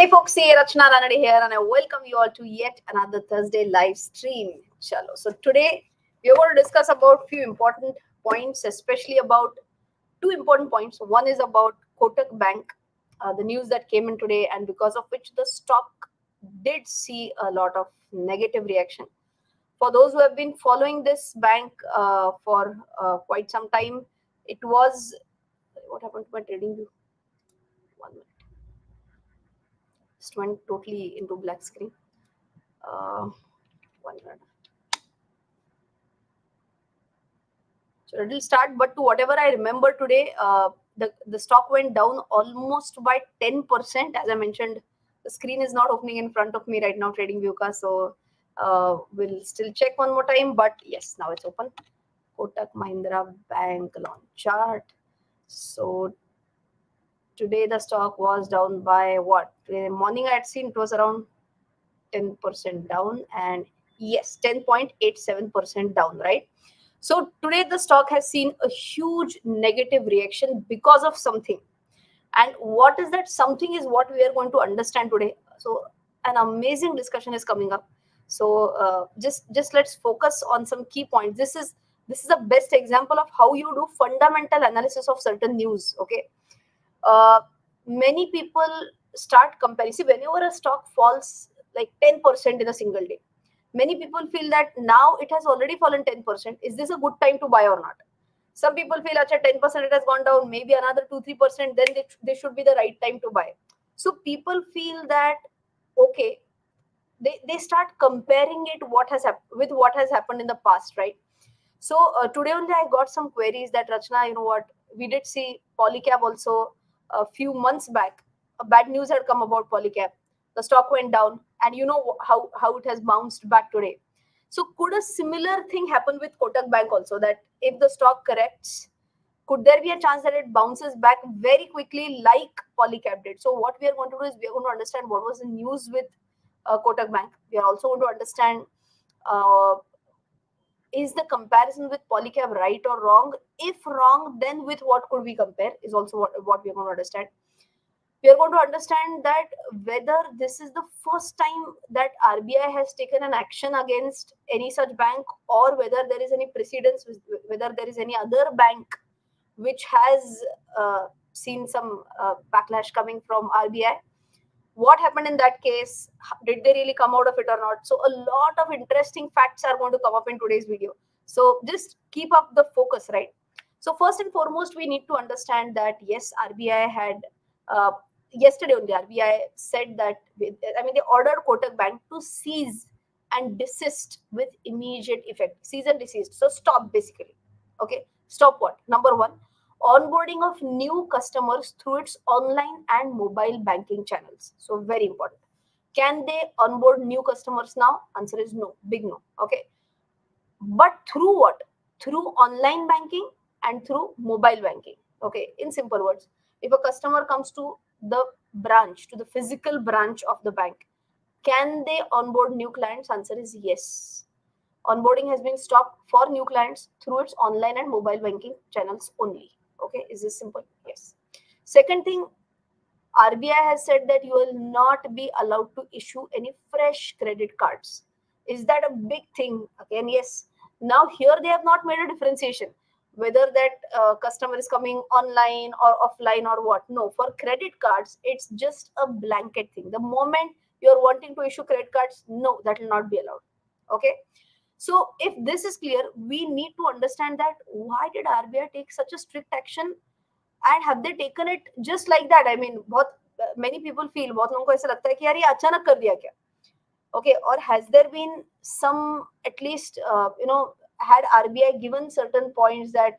Hey folks, Rachana Ranade here, and I welcome you all to yet another Thursday live stream. Chalo. So today we are going to discuss about few important points, especially about two important points. One is about Kotak Bank, the news that came in today, and because of which the stock did see a lot of negative reaction. For those who have been following this bank for quite some time, it was what happened to my trading view? 1 minute. Just went totally into black screen. 1 minute. So it will start, but to whatever I remember today, the stock went down almost by 10%. As I mentioned, the screen is not opening in front of me right now, Trading View ka. So we'll still check one more time. But yes, now it's open. Kotak Mahindra Bank launch chart. So today the stock was down by what? In the morning I had seen it was around 10% down, and yes, 10.87% down, right? So today the stock has seen a huge negative reaction because of something. And what is that something is what we are going to understand today. So an amazing discussion is coming up. So just let's focus on some key points. This is the best example of how you do fundamental analysis of certain news. Okay. uh, Many people start comparing. See, whenever a stock falls like 10% in a single day, many people feel that now it has already fallen 10%. Is this a good time to buy or not? Some people feel, acha, 10% it has gone down, maybe another 2-3%, then they should be the right time to buy. So people feel that, okay, they start comparing it with what has happened in the past, right? So today only I got some queries that Rachna, you know what, we did see Polycab also a few months back. Bad news had come about Polycab. The stock went down, and you know how it has bounced back today. So could a similar thing happen with Kotak Bank also? That if the stock corrects, could there be a chance that it bounces back very quickly like Polycab did? So what we are going to do is we are going to understand what was the news with Kotak Bank. We are also going to understand uh, is the comparison with Polycab right or wrong? If wrong, then with what could we compare is also what we are going to understand. We are going to understand that whether this is the first time that RBI has taken an action against any such bank, or whether there is any precedence, whether there is any other bank which has seen some backlash coming from RBI. What happened in that case? Did they really come out of it or not? So a lot of interesting facts are going to come up in today's video. So just keep up the focus, right? So first and foremost, we need to understand that yes, RBI had uh, yesterday only RBI said that they ordered Kotak Bank to cease and desist with immediate effect. Cease and desist. So stop basically. Okay. Stop what? Number one, onboarding of new customers through its online and mobile banking channels. So very important. Can they onboard new customers now? Answer is no, big no. Okay. But through what? Through online banking and through mobile banking. Okay. In simple words, if a customer comes to the branch, to the physical branch of the bank, can they onboard new clients? Answer is yes. Onboarding has been stopped for new clients through its online and mobile banking channels only. Okay, is this simple? Yes. Second thing, RBI has said that you will not be allowed to issue any fresh credit cards. Is that a big thing? Again, yes. Now here they have not made a differentiation whether that customer is coming online or offline or what. No, for credit cards, it's just a blanket thing. The moment you're wanting to issue credit cards, no, that will not be allowed. Okay. So if this is clear, we need to understand that why did RBI take such a strict action, and have they taken it just like that? I mean, बहुत many people feel, बहुत लोगों को ऐसा लगता है कि यार ये अचानक कर दिया क्या? Okay, or has there been some at least had RBI given certain points that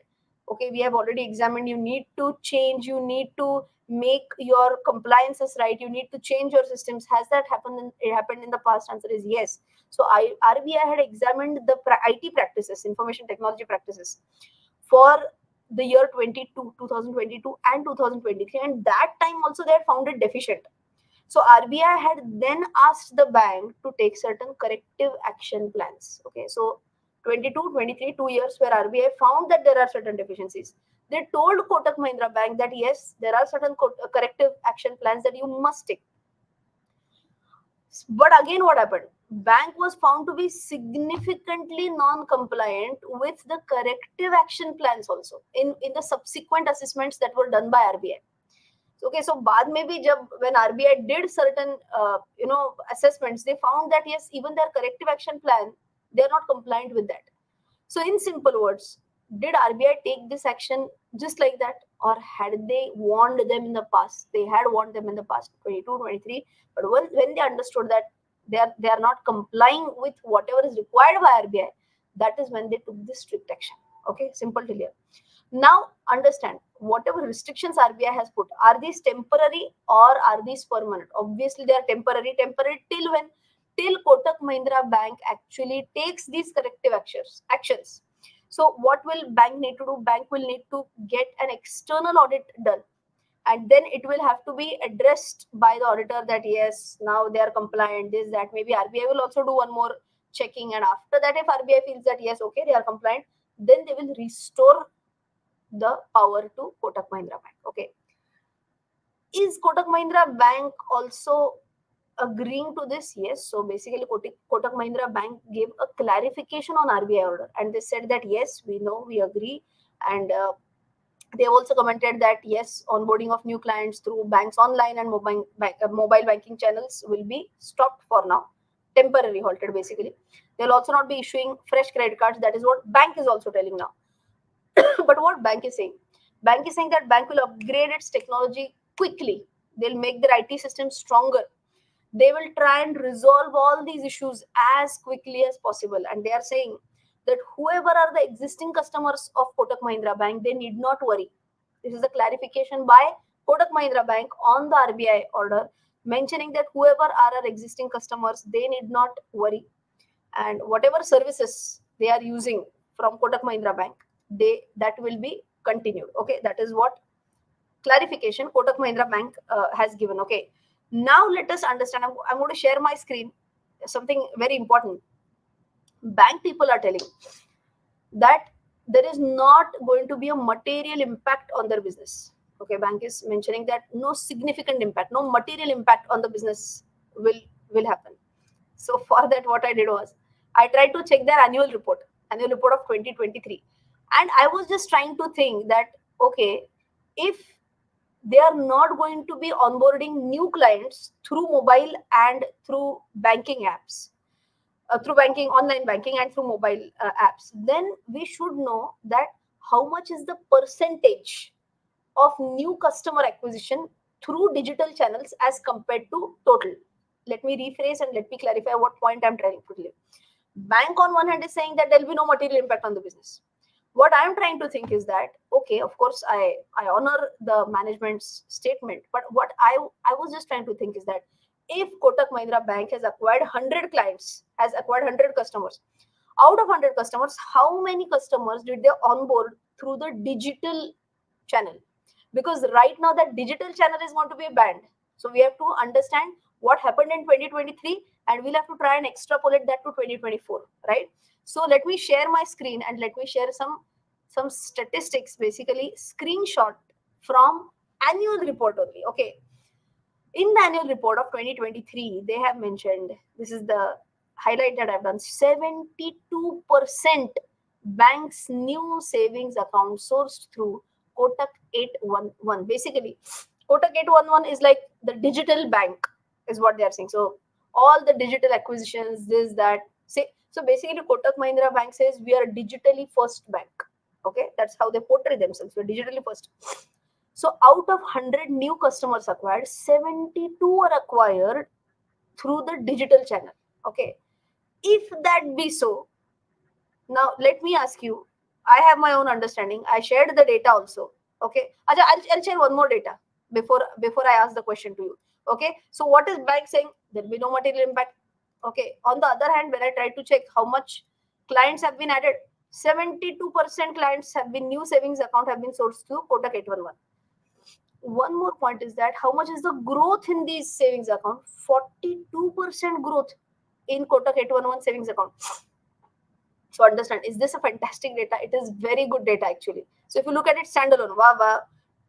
okay, we have already examined, you need to change, you need to make your compliances right, you need to change your systems. Has that happened in the past? Answer is yes. So RBI had examined the IT practices, information technology practices, for the year 2022 and 2023, and that time also they had found it deficient. So RBI had then asked the bank to take certain corrective action plans. Okay, so 22, 23, 2 years where RBI found that there are certain deficiencies. They told Kotak Mahindra Bank that yes, there are certain corrective action plans that you must take. But again, what happened? Bank was found to be significantly non-compliant with the corrective action plans also in the subsequent assessments that were done by RBI. Okay, so बाद में भी जब when RBI did certain assessments, they found that yes, even their corrective action plan, they are not compliant with that. So in simple words, did RBI take this action just like that, or had they warned them in the past? They had warned them in the past, 22, 23, but when they understood that they are not complying with whatever is required by RBI, that is when they took this strict action. Okay, simple till here. Now understand, whatever restrictions RBI has put, are these temporary or are these permanent? Obviously, they are temporary. Temporary till when? Till Kotak Mahindra Bank actually takes these corrective actions. So what will bank need to do? Bank will need to get an external audit done, and then it will have to be addressed by the auditor that yes, now they are compliant, this, that. Maybe RBI will also do one more checking, and after that, if RBI feels that yes, okay, they are compliant, then they will restore the power to Kotak Mahindra Bank. Okay. Is Kotak Mahindra Bank also agreeing to this? Yes. So basically, Kotak Mahindra Bank gave a clarification on RBI order, and they said that yes, we know, we agree, and they have also commented that yes, onboarding of new clients through banks online and mobile banking channels will be stopped for now, temporarily halted. Basically, they will also not be issuing fresh credit cards. That is what bank is also telling now. But what bank is saying? Bank is saying that bank will upgrade its technology quickly. They'll make their IT system stronger. They will try and resolve all these issues as quickly as possible. And they are saying that whoever are the existing customers of Kotak Mahindra Bank, they need not worry. This is a clarification by Kotak Mahindra Bank on the RBI order, mentioning that whoever are our existing customers, they need not worry. And whatever services they are using from Kotak Mahindra Bank, that will be continued. Okay, that is what clarification Kotak Mahindra Bank has given. Okay, now let us understand. I'm going to share my screen. Something very important. Bank people are telling that there is not going to be a material impact on their business. Okay, bank is mentioning that no significant impact, no material impact on the business will happen. So for that, what I did was I tried to check their annual report of 2023, and I was just trying to think that okay, if they are not going to be onboarding new clients through mobile and through banking apps, through banking, online banking, and through mobile apps, then we should know that how much is the percentage of new customer acquisition through digital channels as compared to total. Let me rephrase and let me clarify what point I'm trying to clear. Bank on one hand is saying that there will be no material impact on the business. What I'm trying to think is that, okay, of course, I honor the management's statement, but what I was just trying to think is that if Kotak Mahindra Bank has acquired 100 clients, has acquired 100 customers, out of 100 customers, how many customers did they onboard through the digital channel? Because right now that digital channel is going to be banned. So we have to understand what happened in 2023, and we'll have to try and extrapolate that to 2024, right? So let me share my screen and let me share some statistics, basically screenshot from annual report only. Okay, in the annual report of 2023, they have mentioned, this is the highlight that I've done, 72% banks new savings account sourced through Kotak 811. Basically, Kotak 811 is like the digital bank, is what they are saying. So all the digital acquisitions, this, that. So basically, Kotak Mahindra Bank says we are a digitally first bank. Okay, that's how they portray themselves. We're digitally first. So out of 100 new customers acquired, 72 are acquired through the digital channel. Okay, if that be so, now let me ask you, I have my own understanding. I shared the data also. Okay, I'll share one more data before I ask the question to you. Okay, so what is bank saying? There will be no material impact. Okay, on the other hand, when I tried to check how much clients have been added, 72% clients have been new savings account have been sourced through Kotak 811. One more point is that how much is the growth in these savings account? 42% growth in Kotak 811 savings account. So understand, is this a fantastic data? It is very good data actually. So if you look at it standalone, wow,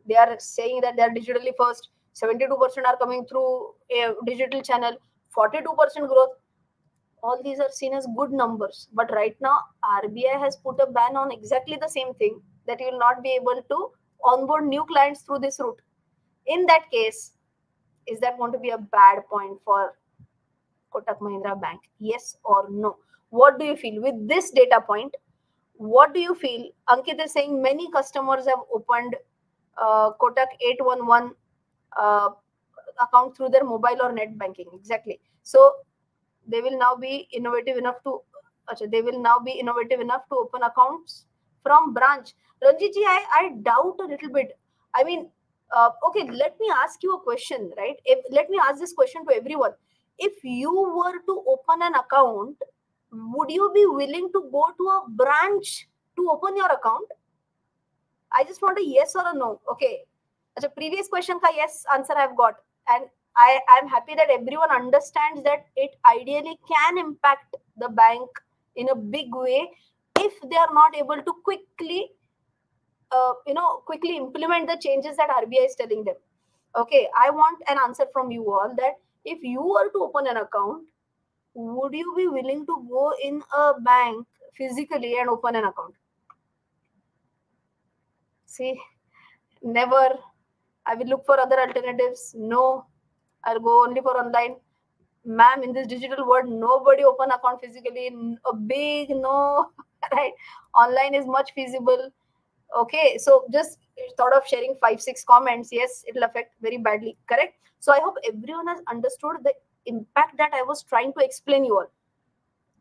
they are saying that they are digitally first. 72% are coming through a digital channel. 42% growth. All these are seen as good numbers. But right now, RBI has put a ban on exactly the same thing, that you will not be able to onboard new clients through this route. In that case, is that going to be a bad point for Kotak Mahindra Bank? Yes or no? What do you feel with this data point? What do you feel? Ankit is saying many customers have opened Kotak 811 uh, account through their mobile or net banking. Exactly. So they will now be innovative enough to open accounts from branch. Ranjitji, I doubt a little bit. I mean, okay, let me ask you a question, right? Let me ask this question to everyone. If you were to open an account, would you be willing to go to a branch to open your account? I just want a yes or a no. Okay. The previous question ka yes answer I've got. And I'm happy that everyone understands that it ideally can impact the bank in a big way if they are not able to quickly implement the changes that RBI is telling them. Okay, I want an answer from you all that if you were to open an account, would you be willing to go in a bank physically and open an account? See, never. I will look for other alternatives. No, I'll go only for online. Ma'am, in this digital world, nobody open account physically. A big no, right? Online is much feasible. Okay, so just thought of sharing 5-6 comments. Yes, it'll affect very badly. Correct. So I hope everyone has understood the impact that I was trying to explain you all.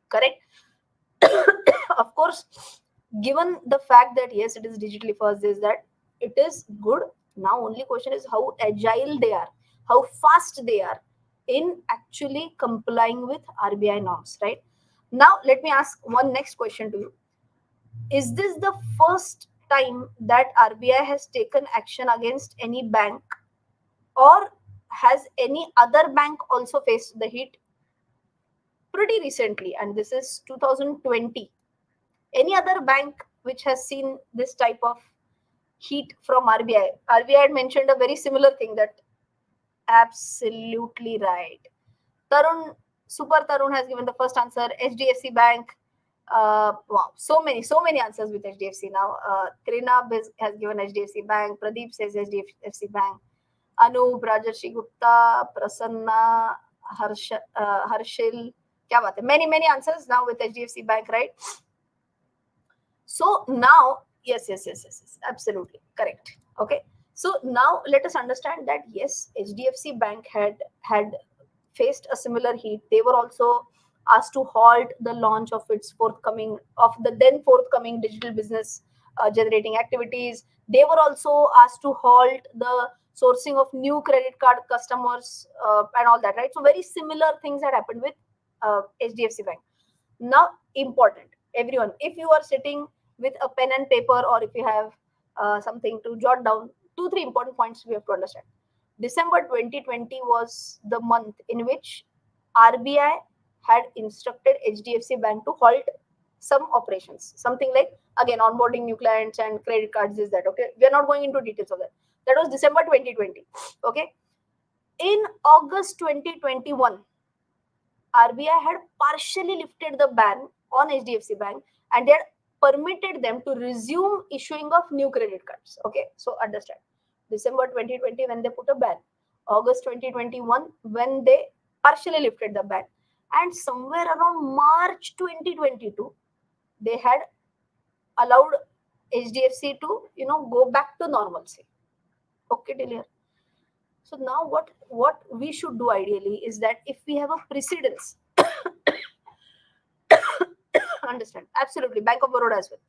Correct. Of course, given the fact that yes, it is digitally first, is that it is good. Now only question is how agile they are, how fast they are in actually complying with RBI norms, right? Now let me ask one next question to you. Is this the first time that RBI has taken action against any bank, or has any other bank also faced the heat pretty recently? And this is 2020. Any other bank which has seen this type of heat from RBI? RBI had mentioned a very similar thing, that absolutely right. Tarun, Super Tarun has given the first answer. HDFC Bank. Wow, so many answers with HDFC now. Trina has given HDFC Bank. Pradeep says HDFC Bank. Anup, Rajarshi Gupta, Prasanna, Harshil. Kya baat hai? Many answers now with HDFC Bank, right? So now, yes, absolutely correct. Okay. So now let us understand that yes, HDFC Bank had faced a similar heat. They were also asked to halt the launch of the then forthcoming digital business generating activities. They were also asked to halt the sourcing of new credit card customers and all that, right? So very similar things had happened with HDFC Bank. Now, important, everyone, if you are sitting with a pen and paper, or if you have something to jot down, 2-3 important points we have to understand. December 2020 was the month in which RBI had instructed HDFC Bank to halt some operations, something like, again, onboarding new clients and credit cards. Is that okay? We are not going into details of that. That was December 2020. Okay. In August 2021, RBI had partially lifted the ban on HDFC Bank, and they had permitted them to resume issuing of new credit cards. Okay, so understand. December 2020 when they put a ban, August 2021 when they partially lifted the ban, and somewhere around March 2022 they had allowed HDFC to go back to normalcy. Okay, till here. So now what we should do ideally is that if we have a precedence, understand, absolutely, Bank of Baroda as well.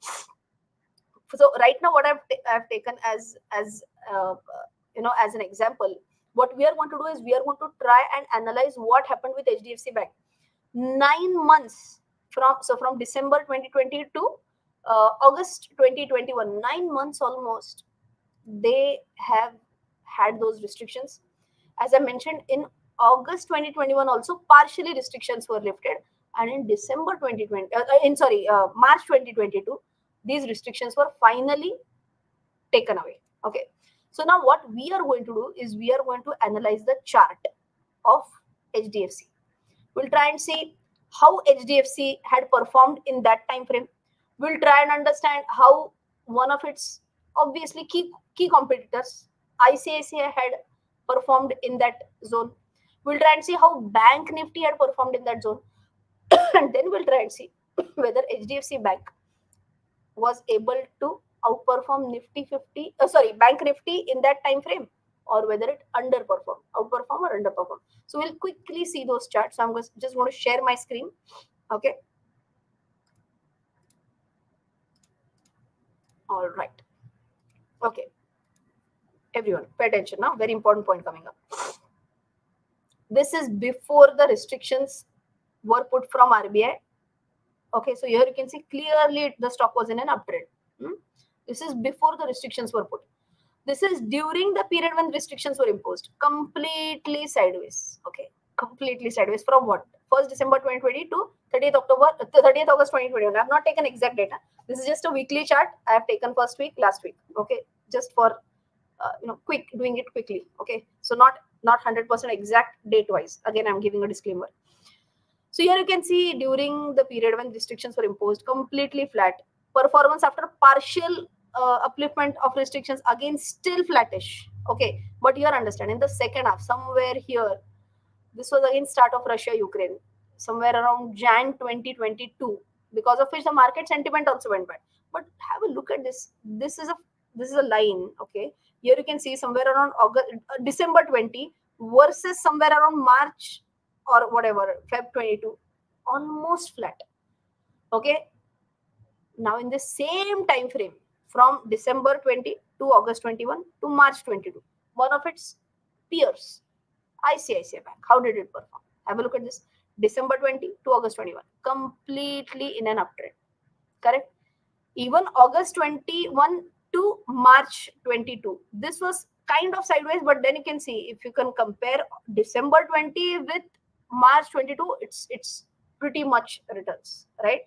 So right now what I've taken as as an example, what we are going to do is we are going to try and analyze what happened with HDFC Bank 9 months from December 2020 to August 2021. 9 months almost they have had those restrictions. As I mentioned, in August 2021 also partially restrictions were lifted, and in December 2020 March 2022 these restrictions were finally taken away. Okay, so now what we are going to do is we are going to analyze the chart of HDFC. We'll try and see how HDFC had performed in that time frame. We'll try and understand how one of its obviously key competitors, ICICI, had performed in that zone. We'll try and see how Bank Nifty had performed in that zone. And then we'll try and see whether HDFC Bank was able to outperform Nifty 50, Bank Nifty in that time frame, or whether it outperform or underperform. So we'll quickly see those charts. So I'm just going to share my screen. Okay. All right. Okay. Everyone, pay attention now. Very important point coming up. This is before the restrictions were put from RBI. Okay, so here you can see clearly the stock was in an uptrend. This is before the restrictions were put. This is during the period when restrictions were imposed. Completely sideways. Okay, completely sideways. From what? 1st December 2020 to 30th August 2021. I have not taken exact data. This is just a weekly chart. I have taken first week, last week. Okay, just for doing it quickly. Okay, so not 100% exact date wise. Again, I'm giving a disclaimer. So here you can see during the period when restrictions were imposed, completely flat. Performance after partial upliftment of restrictions, again still flattish. Okay, but here understand, in the second half, somewhere here, this was again start of Russia-Ukraine, somewhere around Jan 2022, because of which the market sentiment also went bad. But have a look at this. This is a line. Okay, here you can see somewhere around December 20 versus somewhere around March or whatever, Feb 22, almost flat. Okay, now in the same time frame, from December 20 to August 21 to March 22, one of its peers, ICICI Bank, how did it perform? Have a look at this. December 20 to August 21, completely in an uptrend. Correct? Even August 21 to March 22, this was kind of sideways, but then you can see, if you can compare December 20 with March 22, it's pretty much returns, right?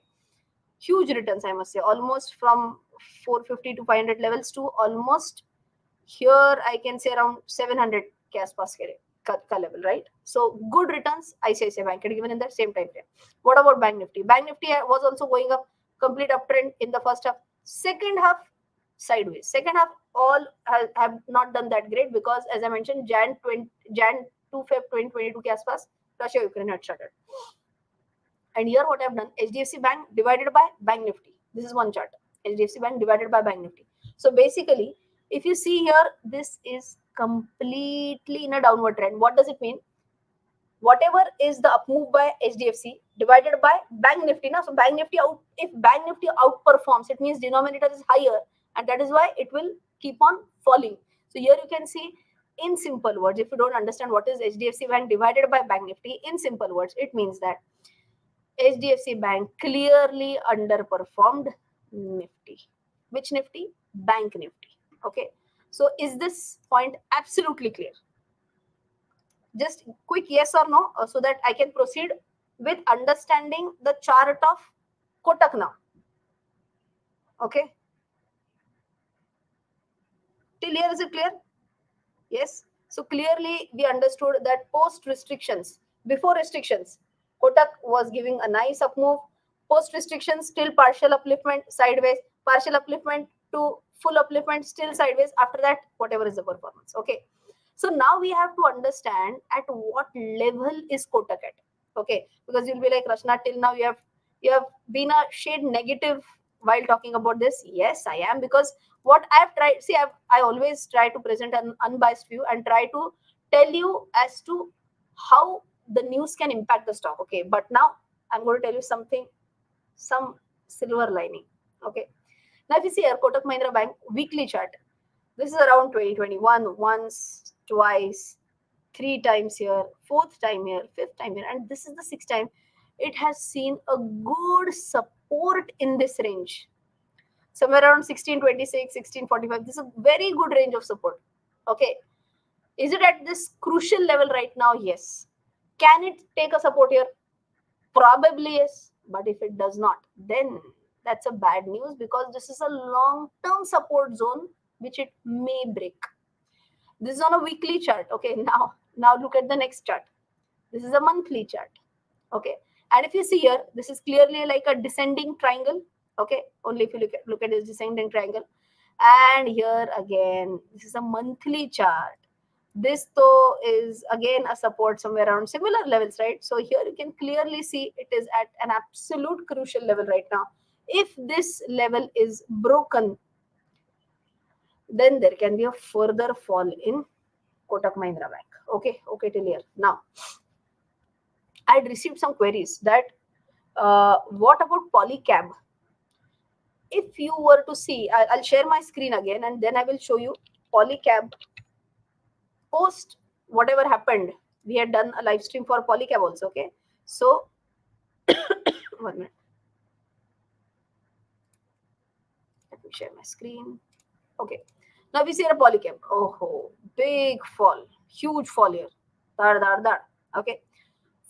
Huge returns, I must say, almost from 450 to 500 levels to almost here, I can say around 700 ke aspas ka level, right? So good returns, ICICI Bank had given in that same time frame. What about Bank Nifty? Bank Nifty was also going up, complete uptrend in the first half. Second half, sideways. Second half, all have not done that great because, as I mentioned, Jan 2 Feb 2022 ke aspas, Russia Ukraine had started. And here what I've done, HDFC Bank divided by Bank Nifty. This is one chart. HDFC Bank divided by Bank Nifty. So basically, if you see here, this is completely in a downward trend. What does it mean? Whatever is the up move by HDFC divided by Bank Nifty. Now, so Bank Nifty if Bank Nifty outperforms, it means denominator is higher, and that is why it will keep on falling. So here you can see, in simple words, if you don't understand what is HDFC Bank divided by Bank Nifty, in simple words, it means that HDFC Bank clearly underperformed Nifty. Which Nifty? Bank Nifty. Okay. So is this point absolutely clear? Just quick yes or no, so that I can proceed with understanding the chart of Kotak now. Okay. Till here, is it clear? Yes. So clearly we understood that post restrictions, before restrictions, Kotak was giving a nice up move. Post restrictions, still partial upliftment, sideways. Partial upliftment to full upliftment, still sideways. After that, whatever is the performance. Okay. So now we have to understand at what level is Kotak at. Okay. Because you'll be like, Rachana, till now you have been a shade negative while talking about this. Yes, I am, because what I've tried, see, I always try to present an unbiased view and try to tell you as to how the news can impact the stock. Okay, but now I'm going to tell you something, some silver lining. Okay, now if you see here, Kotak Mahindra Bank weekly chart, this is around 2021, once, twice, 3 times here, 4th time here, 5th time here, and this is the 6th time. It has seen a good support in this range, somewhere around 1626, 1645. This is a very good range of support. Okay, is it at this crucial level right now? Yes. Can it take a support here? Probably yes. But if it does not, then that's a bad news, because this is a long-term support zone which it may break. This is on a weekly chart. Okay, now look at the next chart. This is a monthly chart. Okay, and if you see here, this is clearly like a descending triangle. Okay, only if you look at this descending triangle. And here again, this is a monthly chart. This though is again a support somewhere around similar levels, right? So here you can clearly see it is at an absolute crucial level right now. If this level is broken, then there can be a further fall in Kotak Mahindra Bank. Okay, till here. Now, I had received some queries that what about Polycab? If you were to see, I'll share my screen again and then I will show you Polycab post whatever happened. We had done a live stream for Polycab also. Okay, so 1 minute. Let me share my screen. Okay, now we see a Polycab. Oh, big fall, huge fall here. Dar. Okay,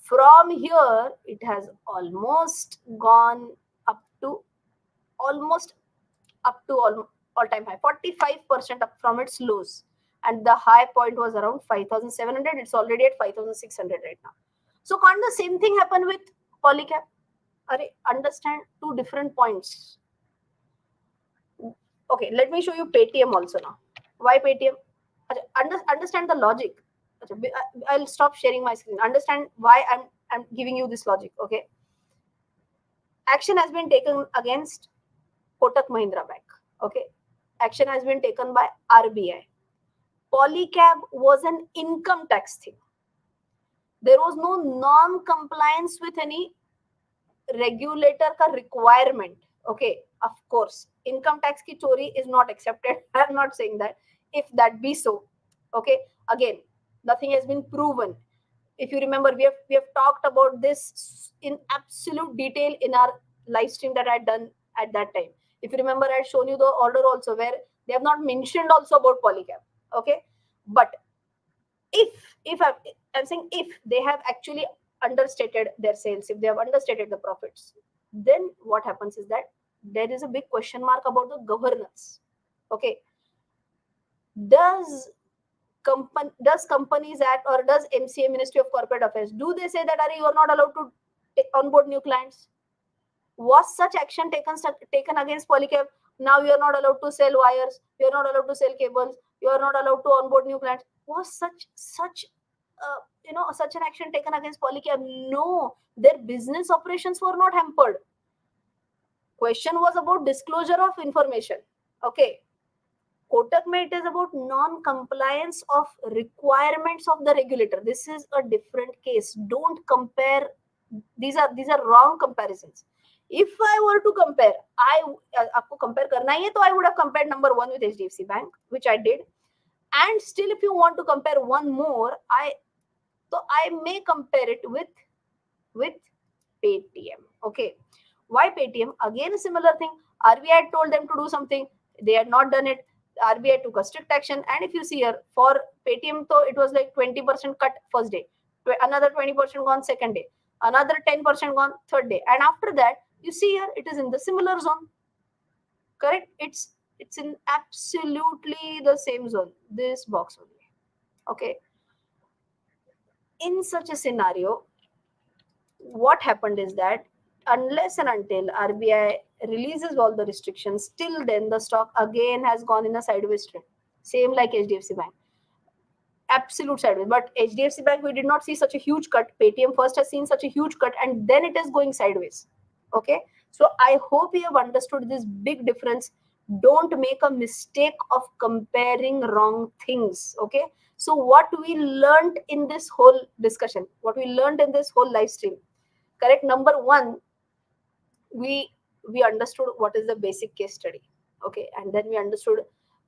from here it has almost gone up to almost all-time high, 45% up from its lows, and the high point was around 5,700. It's already at 5,600 right now. So can't the same thing happen with Polycab? Understand two different points. Okay, let me show you Paytm also now. Why Paytm? Understand the logic. I'll stop sharing my screen. Understand why I'm giving you this logic. Okay, action has been taken against Kotak Mahindra Bank. Okay, action has been taken by RBI. Polycab was an income tax thing. There was no non-compliance with any regulator ka requirement. Okay, of course, income tax ki chori is not accepted. I'm not saying that. If that be so, okay, again, nothing has been proven. If you remember, we have talked about this in absolute detail in our live stream that I had done at that time. If you remember, I had shown you the order also where they have not mentioned also about Polycab. Okay, but if I'm saying if they have actually understated their sales, if they have understated the profits, then what happens is that there is a big question mark about the governance. Okay, does Companies Act or does MCA, Ministry of Corporate Affairs, do they say that you are not allowed to onboard new clients? Was such action taken against Polycab? Now you are not allowed to sell wires, you are not allowed to sell cables, you are not allowed to onboard new clients. Was such such an action taken against Polycab? No, their business operations were not hampered. Question was about disclosure of information. Okay, Kotak Mate is about non-compliance of requirements of the regulator. This is a different case. Don't compare. These are wrong comparisons. If I were to compare, आपको compare करना ही है, तो I would have compared number one with HDFC Bank, which I did. And still, if you want to compare one more, I may compare it with Paytm. Okay, why Paytm? Again, a similar thing. RBI had told them to do something. They had not done it. RBI took a strict action. And if you see here, for Paytm, though, it was like 20% cut first day, another 20% gone second day, another 10% gone third day. And after that, you see here, it is in the similar zone. Correct? It's in absolutely the same zone, this box only. Okay. In such a scenario, what happened is that unless and until RBI releases all the restrictions, till then the stock again has gone in a sideways trend. Same like HDFC Bank. Absolute sideways. But HDFC Bank, we did not see such a huge cut. Paytm first has seen such a huge cut and then it is going sideways. Okay. So I hope you have understood this big difference. Don't make a mistake of comparing wrong things. Okay. So what we learned in this whole discussion, what we learned in this whole live stream, correct? Number one, we understood what is the basic case study. Okay. And then we understood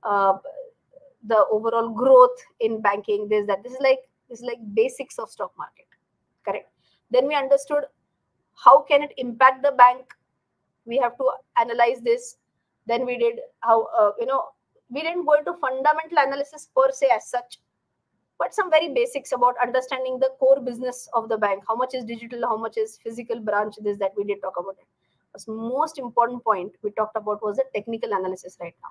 the overall growth in banking. This is like basics of stock market. Correct. Then we understood how can it impact the bank. We have to analyze this. Then we did how we didn't go into fundamental analysis per se as such, but some very basics about understanding the core business of the bank. How much is digital, how much is physical branch, this that we did talk about it. The most important point we talked about was the technical analysis right now.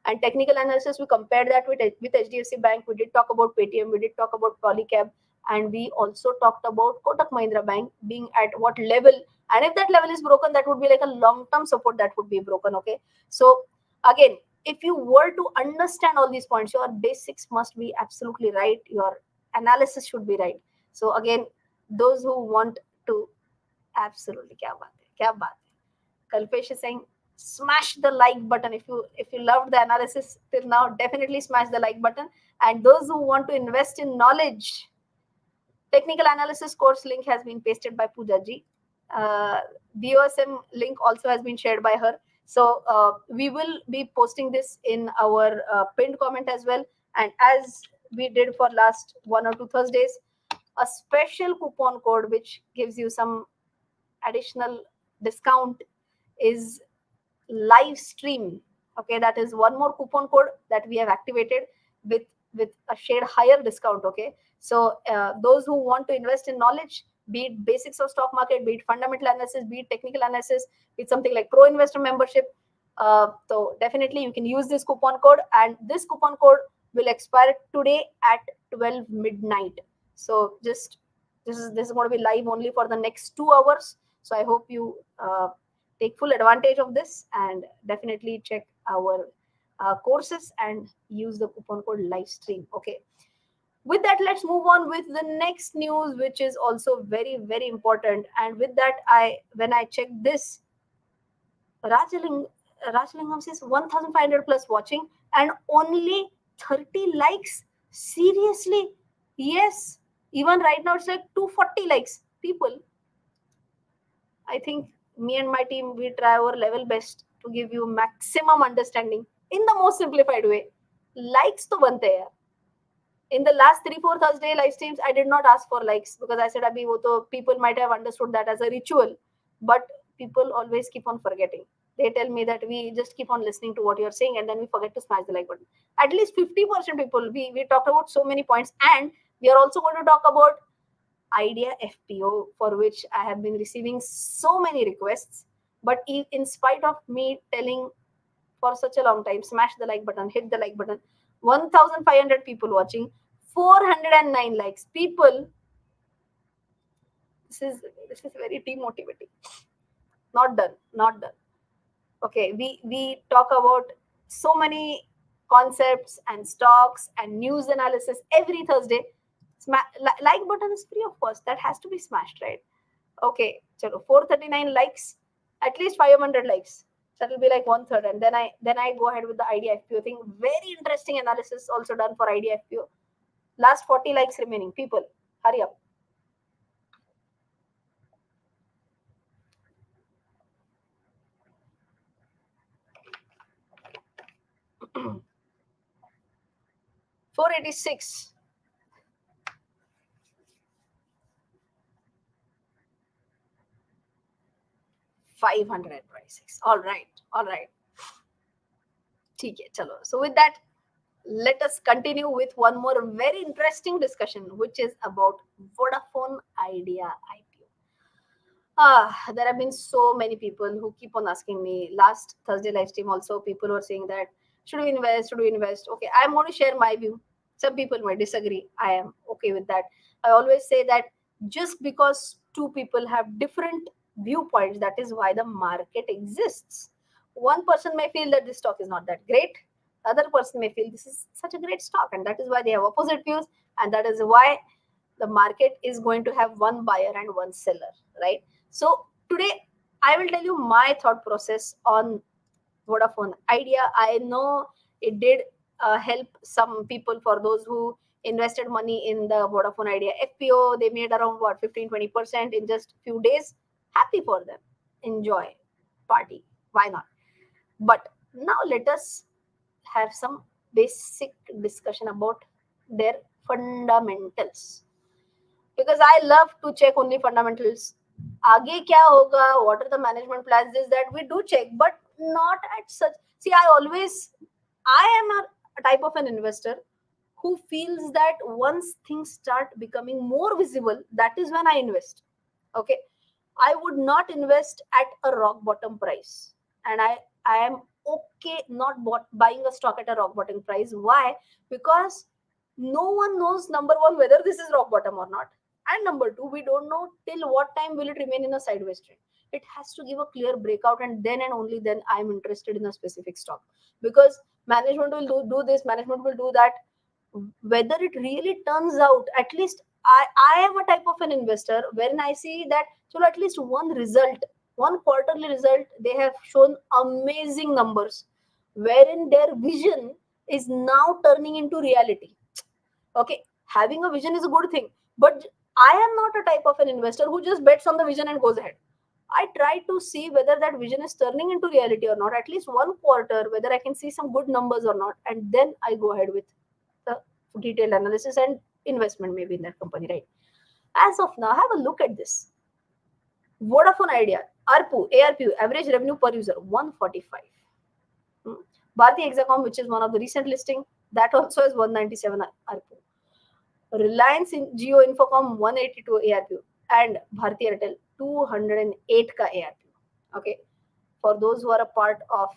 And technical analysis, we compared that with HDFC Bank. We did talk about Paytm, we did talk about Polycab, And we also talked about Kotak Mahindra Bank being at what level, and if that level is broken, that would be like a long-term support that would be broken. Okay, so again, if you were to understand all these points, your basics must be absolutely right. Your analysis should be right. So again, those who want to absolutely, kya baat hai, kya baat hai. Kalpesh is saying, smash the like button if you loved the analysis till now. Definitely smash the like button. And those who want to invest in knowledge, technical analysis course link has been pasted by Pooja ji. BOSM link also has been shared by her. So we will be posting this in our pinned comment as well. And as we did for last 1 or 2 Thursdays, a special coupon code which gives you some additional discount is live stream. Okay, that is one more coupon code that we have activated with a shared higher discount. Okay, so those who want to invest in knowledge, be it basics of stock market, be it fundamental analysis, be it technical analysis, be it something like pro investor membership, so definitely you can use this coupon code, and this coupon code will expire today at 12 midnight. So just this is going to be live only for the next 2 hours. So I hope you take full advantage of this and definitely check our courses and use the coupon code live stream. Okay, with that, let's move on with the next news, which is also very, very important. And with that, when I check this, Rajaling, Rajalingam says 1500 plus watching and only 30 likes. Seriously? Yes, even right now it's like 240 likes. People, I think me and my team, we try our level best to give you maximum understanding in the most simplified way. Likes to bante hai. In the last 3-4 Thursday live streams, I did not ask for likes because I said, Abhi, wo to people might have understood that as a ritual, but people always keep on forgetting. They tell me that we just keep on listening to what you're saying and then we forget to smash the like button. At least 50% people, we talked about so many points, and we are also going to talk about Idea FPO, for which I have been receiving so many requests. But in spite of me telling for such a long time, smash the like button, hit the like button, 1,500 people watching, 409 likes. People, this is very demotivating. Not done, not done. Okay, we talk about so many concepts and stocks and news analysis every Thursday. Like button is free of cost. That has to be smashed, right? Okay, chalo, 439 likes, at least 500 likes. That will be like 1/3, and then I go ahead with the Idea FPO thing. Very interesting analysis also done for Idea FPO. Last 40 likes remaining. People, hurry up. Four 86. 526. All right, all right. ठीक है, चलो. So with that, let us continue with one more very interesting discussion, which is about Vodafone Idea IPO. There have been so many people who keep on asking me. Last Thursday live stream also, people were saying that, should we invest? Should we invest? Okay, I'm going to share my view. Some people might disagree. I am okay with that. I always say that just because two people have different viewpoints, that is why the market exists. One person may feel that this stock is not that great. Other person may feel this is such a great stock, and that is why they have opposite views, and that is why the market is going to have one buyer and one seller, right? So today I will tell you my thought process on Vodafone Idea. I know it did help some people. For those who invested money in the Vodafone Idea FPO, they made around what, 15-20% in just few days. Happy for them. Enjoy, party. Why not? But now let us have some basic discussion about their fundamentals, because I love to check only fundamentals. आगे क्या होगा, what are the management plans, is that we do check, but not at such. See, I am a type of an investor who feels that once things start becoming more visible, that is when I invest. Okay, I would not invest at a rock bottom price, and I am okay not buying a stock at a rock bottom price. Why? Because No one knows, number one, whether this is rock bottom or not. And number two, we don't know till what time will it remain in a sideways trend. It has to give a clear breakout, and only then I'm interested in a specific stock. Because management will do this, management will do that. Whether it really turns out, at least I am a type of an investor when I see that, so at least one quarterly result, they have shown amazing numbers, wherein their vision is now turning into reality. Okay, having a vision is a good thing, but I am not a type of an investor who just bets on the vision and goes ahead. I try to see whether that vision is turning into reality or not, at least one quarter, whether I can see some good numbers or not, and then I go ahead with the detailed analysis and investment maybe in that company, right? As of now, have a look at this. Vodafone Idea, ARPU, average revenue per user, 145. Bharti Hexacom, which is one of the recent listing, that also has 197 ARPU. Reliance in Jio Infocom 182 ARPU and Bharti Airtel 208 ka ARPU. Okay, for those who are a part of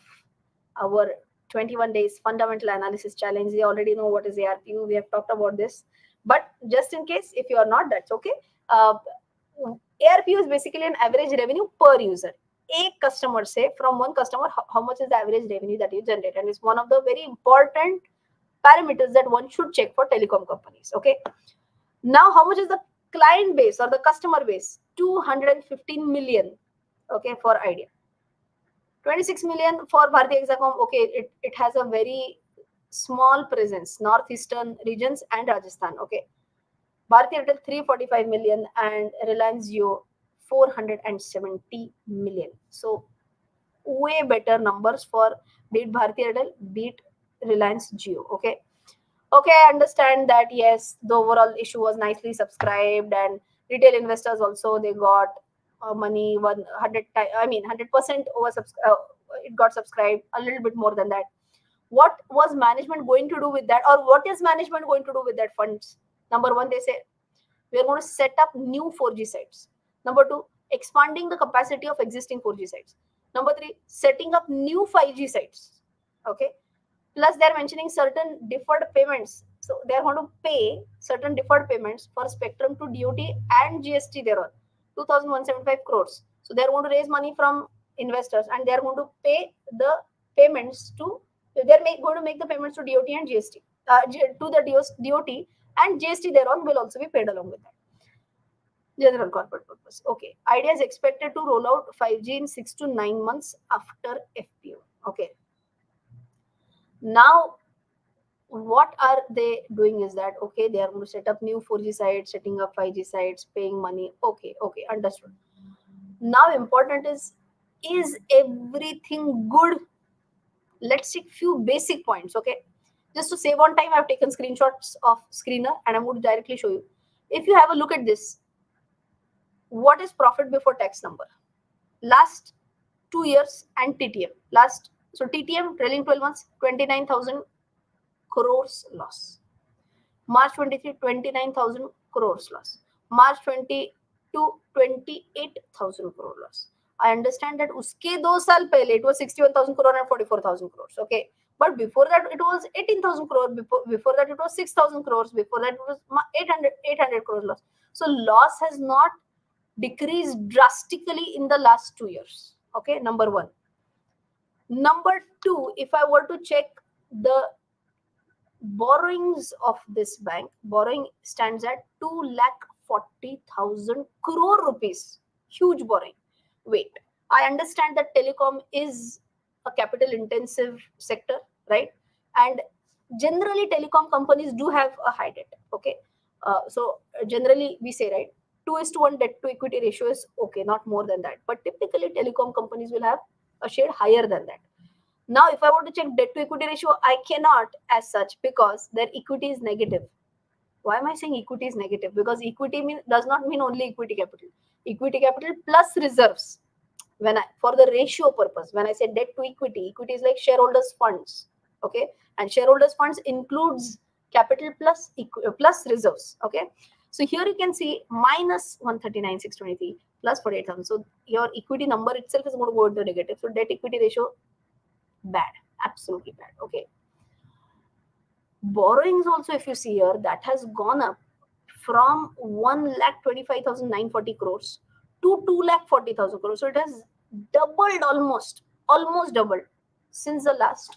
our 21 days fundamental analysis challenge, they already know what is ARPU. We have talked about this, but just in case if you are not, that's okay. ARPU is basically an average revenue per user. A customer, say from one customer, how much is the average revenue that you generate, and it's one of the very important parameters that one should check for telecom companies. Okay, now how much is the client base or the customer base? 215 million. Okay, for Idea, 26 million for Bharti Hexacom. Okay, it has a very small presence, northeastern regions and Rajasthan. Okay, Bharti Airtel 345 million and Reliance Jio 470 million. So way better numbers for beat Bharti Airtel, beat Reliance Jio. Okay, I understand that. Yes, the overall issue was nicely subscribed, and retail investors also, they got money 100 I mean 100% over it got subscribed, a little bit more than that. What was management going to do with that, or what is management going to do with that funds? Number one, they say we are going to set up new 4G sites. Number two, expanding the capacity of existing 4G sites. Number three, setting up new 5G sites. Okay, plus they're mentioning certain deferred payments, so they're going to pay certain deferred payments for spectrum to DOT and GST. There are 2175 crores, so they're going to raise money from investors, and they're going to pay the payments to, going to make the payments to DOT and GST, to the DOT, and GST thereon will also be paid along with that. General corporate purpose. Okay, Idea is expected to roll out 5G in 6 to 9 months after FPO. Okay, now what are they doing is that, okay, they are going to set up new 4G sites, setting up 5G sites, paying money. Okay, understood. Now important is everything good? Let's take few basic points. Okay, just to save on time, I've taken screenshots of screener and I'm going to directly show you. If you have a look at this, what is profit before tax number last 2 years, and TTM last, so TTM trailing 12 months, 29,000 crores loss. March 23, 29,000 crores loss. March 22, 28,000 crore loss. I understand that uske 2 saal pehle it was 61,000 crore and 44,000 crores. Okay, but before that it was 18,000 crore. Before that it was 6,000 crores. Before that it was 800 crores loss. So loss has not decreased drastically in the last 2 years. Okay, number one. Number two, if I were to check the borrowings of this bank, borrowing stands at 2,40,000 crore rupees. Huge borrowing. Wait, I understand that telecom is a capital intensive sector, right? And generally telecom companies do have a high debt. Okay, so generally we say, right, 2:1 debt to equity ratio is okay, not more than that, but typically telecom companies will have a shade higher than that. Now, if I want to check debt to equity ratio, I cannot as such because their equity is negative. Why am I saying equity is negative? Because equity does not mean only equity capital. Equity capital plus reserves. For the ratio purpose, when I say debt to equity, equity is like shareholders funds. Okay, and shareholders funds includes capital plus reserves. Okay, so here you can see minus 139,623 plus 48,000. So your equity number itself is going to go into negative. So debt equity ratio, bad, absolutely bad. Okay, Borrowings also, if you see here, that has gone up from 1,25,940 crores to 2,40,000 crores. So it has doubled, almost doubled since the last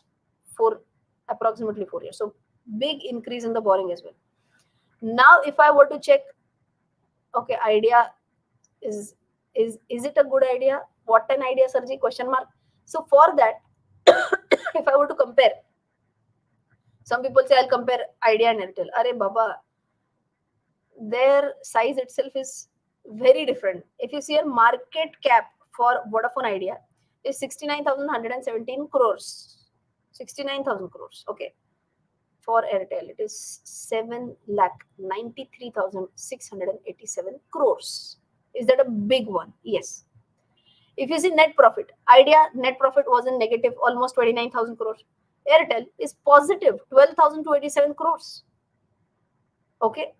approximately 4 years. So big increase in the borrowing as well. Now, if I were to check, okay, idea is it a good idea? What an idea, Sarji? Question mark. So for that, if I were to compare, some people say I'll compare Idea and Airtel. Are Baba, their size itself is very different. If you see a market cap for Vodafone Idea is 69,117 crores. 69,000 crores. Okay. For Airtel, it is 7,93,687 crores. Is that a big one? Yes. If you see net profit, Idea net profit was in negative almost 29,000 crores. Airtel is positive 12,287 crores. Okay.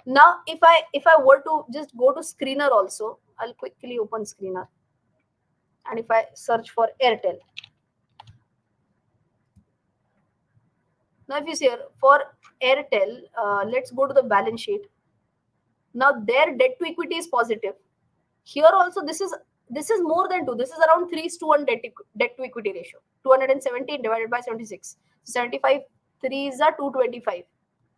Now, if I were to just go to screener also, I'll quickly open screener. And if I search for Airtel. Now, if you see here, for Airtel, let's go to the balance sheet. Now, their debt to equity is positive. Here also, this is more than 2. This is around 3:1 debt to equity ratio. 217 divided by 76. 75 3 is a 225.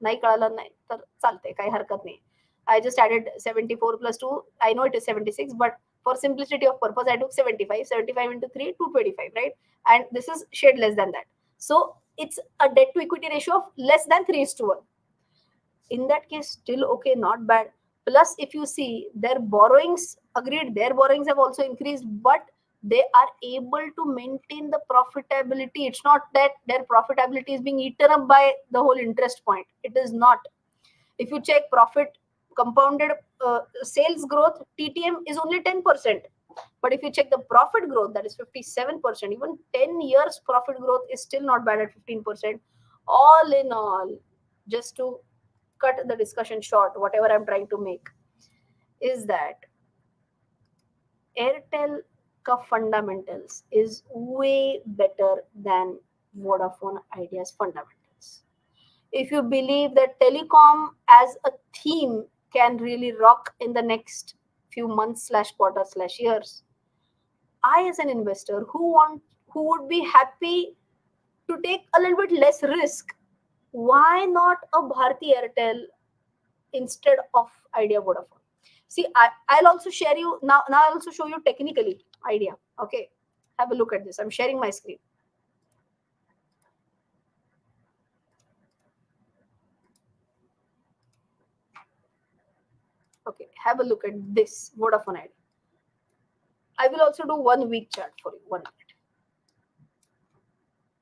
नाही कळालं नाही तर चालते, काही हरकत नाही. I just added 74 plus 2. I know it is 76, but for simplicity of purpose, I took 75. 75 into 3, 225, right? And this is shade less than that. So it's a debt to equity ratio of less than 3:1. In that case, still okay, not bad. Plus, if you see their borrowings, agreed, their borrowings have also increased, but they are able to maintain the profitability. It's not that their profitability is being eaten up by the whole interest point. It is not. If you check profit compounded sales growth, TTM is only 10%. But if you check the profit growth, that is 57%. Even 10 years profit growth is still not bad at 15%. All in all, just to cut the discussion short, whatever I'm trying to make is that Airtel ka fundamentals is way better than Vodafone Idea's fundamentals. If you believe that telecom as a theme can really rock in the next few months / quarters / years, I as an investor who would be happy to take a little bit less risk, why not a Bharti Airtel instead of Idea Vodafone? See, I'll also share you now. I'll also show you technically Idea. Okay, have a look at this. I'm sharing my screen. Okay, have a look at this Vodafone Idea. I will also do 1 week chart for you. 1 minute.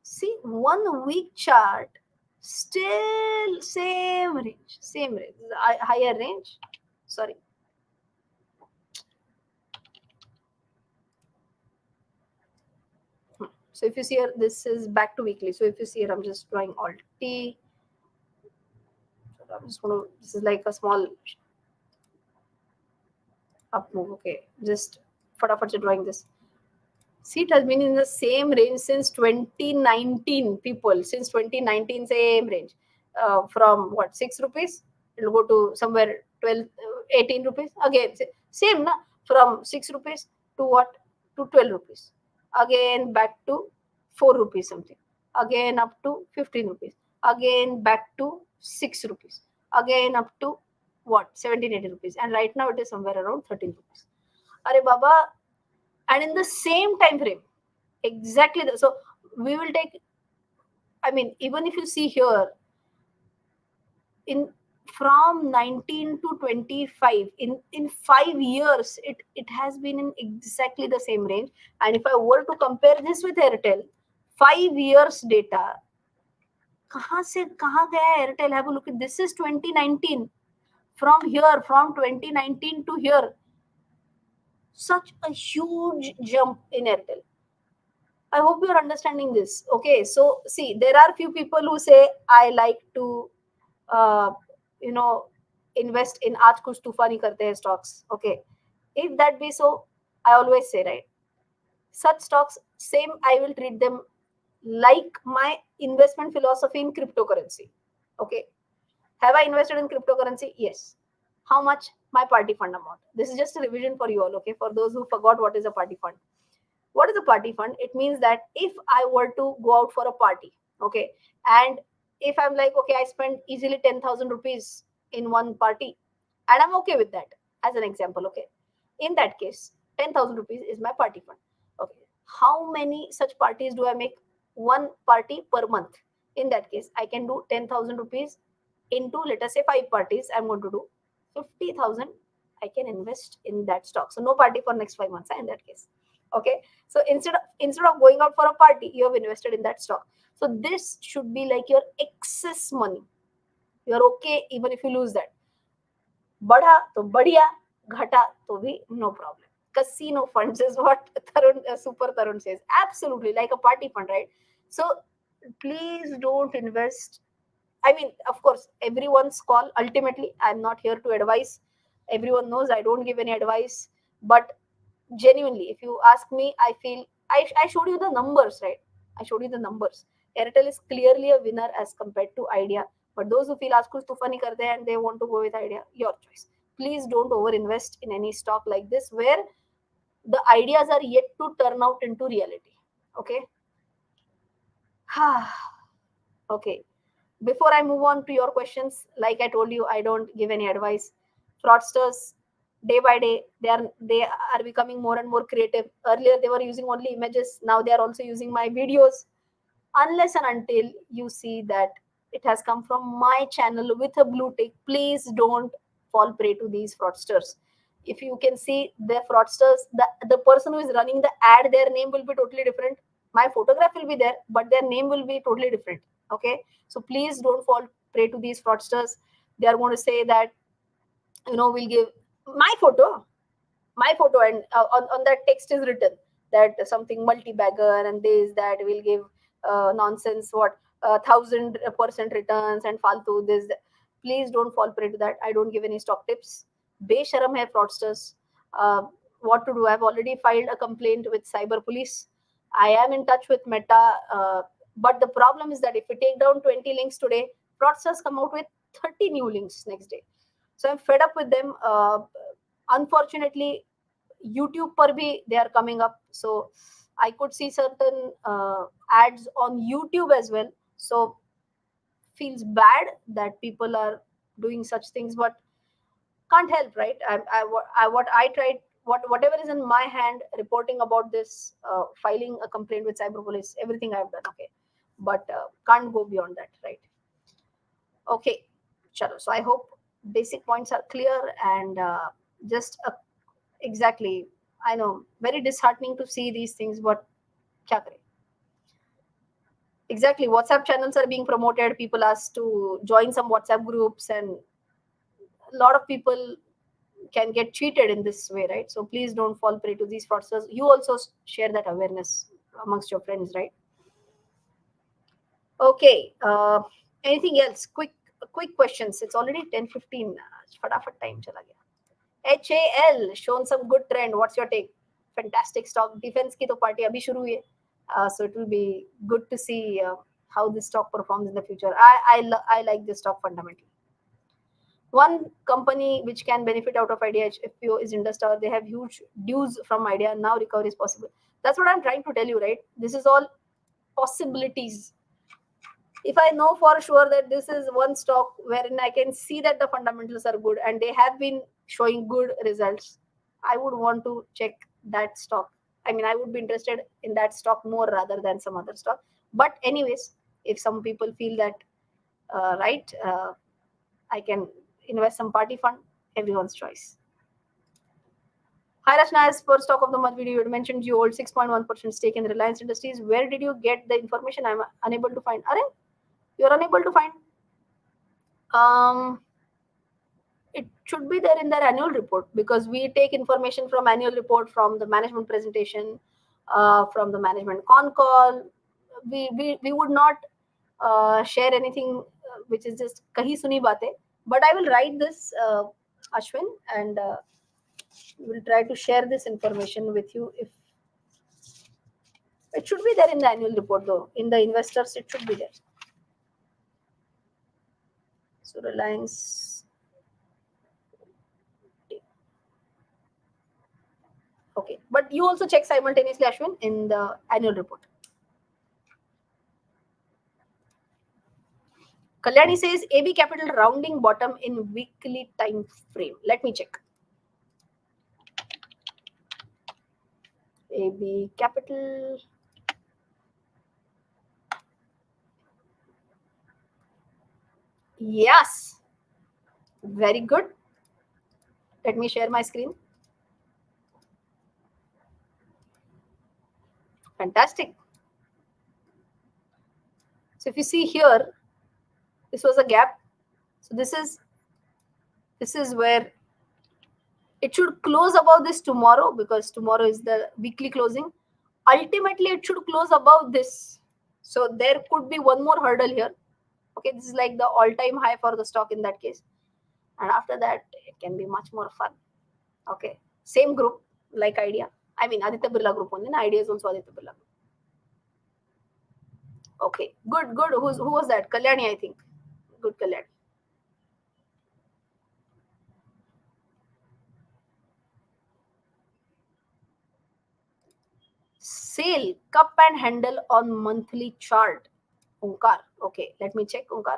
See, 1 week chart, still same range, higher range. Sorry. So if you see here, this is back to weekly. So if you see here, I'm just drawing Alt T. I'm just going to, this is like a small up move. Okay, just fatafat's drawing this. See, it has been in the same range since 2019, people. Since 2019, same range. From what, 6 rupees? It'll go to somewhere 12, 18 rupees. Again, same, na? From 6 rupees to what? To 12 rupees. Again, back to 4 rupees something. Again, up to 15 rupees. Again, back to 6 rupees. Again, up to what? 17, 18 rupees. And right now, it is somewhere around 13 rupees. Are Baba, and in the same time frame, exactly so we will take, I mean, even if you see here, in from 19 to 25, in 5 years, it has been in exactly the same range. And if I were to compare this with Airtel, 5 years data, kahan se kahan gaya Airtel? Have a look at this. Is 2019. From 2019 to here, such a huge jump in Airtel. I hope you're understanding this. Okay, so see, there are few people who say I like to, invest in aaj kuch tufan hi karte hai stocks. Okay, if that be so, I always say, right, such stocks, same, I will treat them like my investment philosophy in cryptocurrency. Okay. Have I invested in cryptocurrency? Yes. How much? My party fund amount. This is just a revision for you all, okay? For those who forgot what is a party fund. What is a party fund? It means that if I were to go out for a party, okay, and if I'm like, okay, I spend easily 10,000 rupees in one party, and I'm okay with that, as an example, okay. In that case, 10,000 rupees is my party fund. Okay. How many such parties do I make? One party per month. In that case, I can do 10,000 rupees into, let us say, five parties. I'm going to do 50,000. I can invest in that stock. So no party for next 5 months in that case. Okay. So instead of going out for a party, you have invested in that stock. So this should be like your excess money. You're okay even if you lose that. Badha to badiya, ghata to bhi no problem. Casino funds is what Super Tarun says. Absolutely, like a party fund, right? So please don't invest. I mean, of course, everyone's call. Ultimately, I'm not here to advise. Everyone knows I don't give any advice. But genuinely, if you ask me, I feel I showed you the numbers, right? I showed you the numbers. Airtel is clearly a winner as compared to Idea. But those who feel ask kuch tufani karte and they want to go with Idea, your choice. Please don't over invest in any stock like this where the ideas are yet to turn out into reality. Okay. Okay. Before I move on to your questions, like I told you, I don't give any advice. Fraudsters, day by day, they are becoming more and more creative. Earlier they were using only images, now they are also using my videos. Unless and until you see that it has come from my channel with a blue tick, please don't fall prey to these fraudsters. If you can see the fraudsters, the person who is running the ad, their name will be totally different. My photograph will be there, but their name will be totally different. Okay. So please don't fall prey to these fraudsters. They are going to say that, we'll give my photo and on that text is written that something multi-bagger and this that will give nonsense, what 1,000% returns and faltu this that. Please don't fall prey to that. I don't give any stock tips. Besharam hai fraudsters. uh, what to do? I've already filed a complaint with cyber police. I am in touch with Meta, but the problem is that if we take down 20 links today, fraudsters come out with 30 new links next day. So I'm fed up with them. Unfortunately, YouTube per bhi they are coming up. So I could see certain ads on YouTube as well. So feels bad that people are doing such things, but can't help, right? What I tried, whatever is in my hand, reporting about this, filing a complaint with cyber police, everything I've done, okay, but can't go beyond that, right? Okay, chalo. So I hope basic points are clear and just exactly. I know, very disheartening to see these things, but kya kare? Exactly. WhatsApp channels are being promoted. People asked to join some WhatsApp groups, and a lot of people can get cheated in this way, right? So please don't fall prey to these fraudsters. You also share that awareness amongst your friends, right? Okay. Anything else? Quick questions. It's already 10:15. Fatafat time chala gaya. HAL shown some good trend. What's your take? Fantastic stock. Defense की तो party अभी शुरू हुई है. So it will be good to see how this stock performs in the future. I like this stock fundamentally. One company which can benefit out of Idea FPO is Industar. They have huge dues from Idea. Now recovery is possible. That's what I'm trying to tell you, right? This is all possibilities. If I know for sure that this is one stock wherein I can see that the fundamentals are good and they have been showing good results, I would want to check that stock. I mean, I would be interested in that stock more rather than some other stock. But anyways, if some people feel that right, I can invest some party fund, everyone's choice. Hi Rachana, as per stock of the month video, you had mentioned you hold 6.1% stake in Reliance Industries. Where did you get the information? I'm unable to find. Are you're unable to find? It should be there in their annual report because we take information from annual report, from the management presentation, from the management con call. We would not share anything which is just kahi suni baate. But I will write this, Ashwin, and we'll try to share this information with you. If it should be there in the annual report, though, in the investors, it should be there. So Reliance. Okay, but you also check simultaneously, Ashwin, in the annual report. Kalyani says AB Capital rounding bottom in weekly time frame. Let me check. AB Capital. Yes. Very good. Let me share my screen. Fantastic. So if you see here, this was a gap. So this is where it should close above this tomorrow, because tomorrow is the weekly closing. Ultimately, it should close above this. So there could be one more hurdle here. Okay, this is like the all-time high for the stock in that case. And after that, it can be much more fun. Okay, same group like Idea. I mean, Aditya Birla Group only. Idea is also Aditya Birla Group. Okay, good, good. Who was that? Kalyani, I think. Good, Kalyani. Sale, cup and handle on monthly chart. Onkar. Okay, let me check Onkar.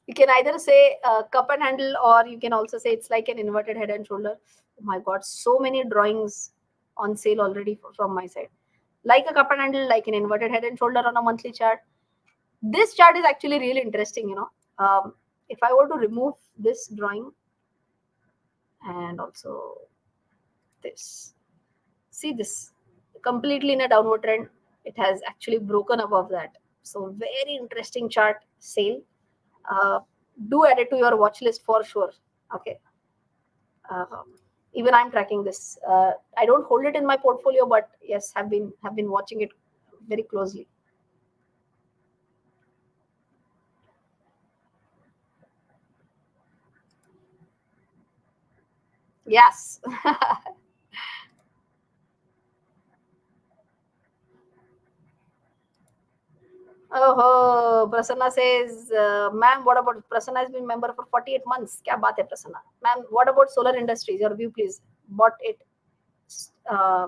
You can either say cup and handle, or you can also say it's like an inverted head and shoulder. Oh my god, so many drawings on sale already from my side. Like a cup and handle, like an inverted head and shoulder on a monthly chart. This chart is actually really interesting, if I were to remove this drawing and also this, see this, completely in a downward trend, it has actually broken above that. So very interesting chart, sale. Do add it to your watch list for sure. Okay. Even I'm tracking this. I don't hold it in my portfolio, but yes, have been watching it very closely. Yes. Oh, Prasanna says, ma'am, what about Prasanna has been member for 48 months? Kya baat hai, Prasanna? Ma'am, what about solar industries? Your view, please. Bought it uh,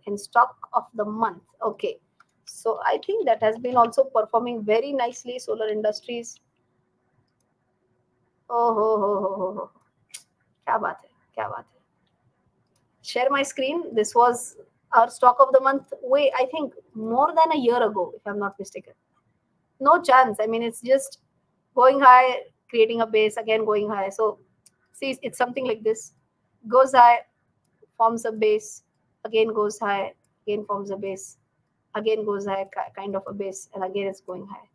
in stock of the month. Okay. So I think that has been also performing very nicely. Solar industries. Oh, ho, ho, ho, ho, ho. Kya baat hai? Kya baat hai? Share my screen. This was our stock of the month. Wait, I think more than a year ago, if I'm not mistaken. No chance. I mean, it's just going high, creating a base, again going high. So, see, it's something like this: goes high, forms a base, again goes high, again forms a base, again goes high, kind of a base, and again it's going high.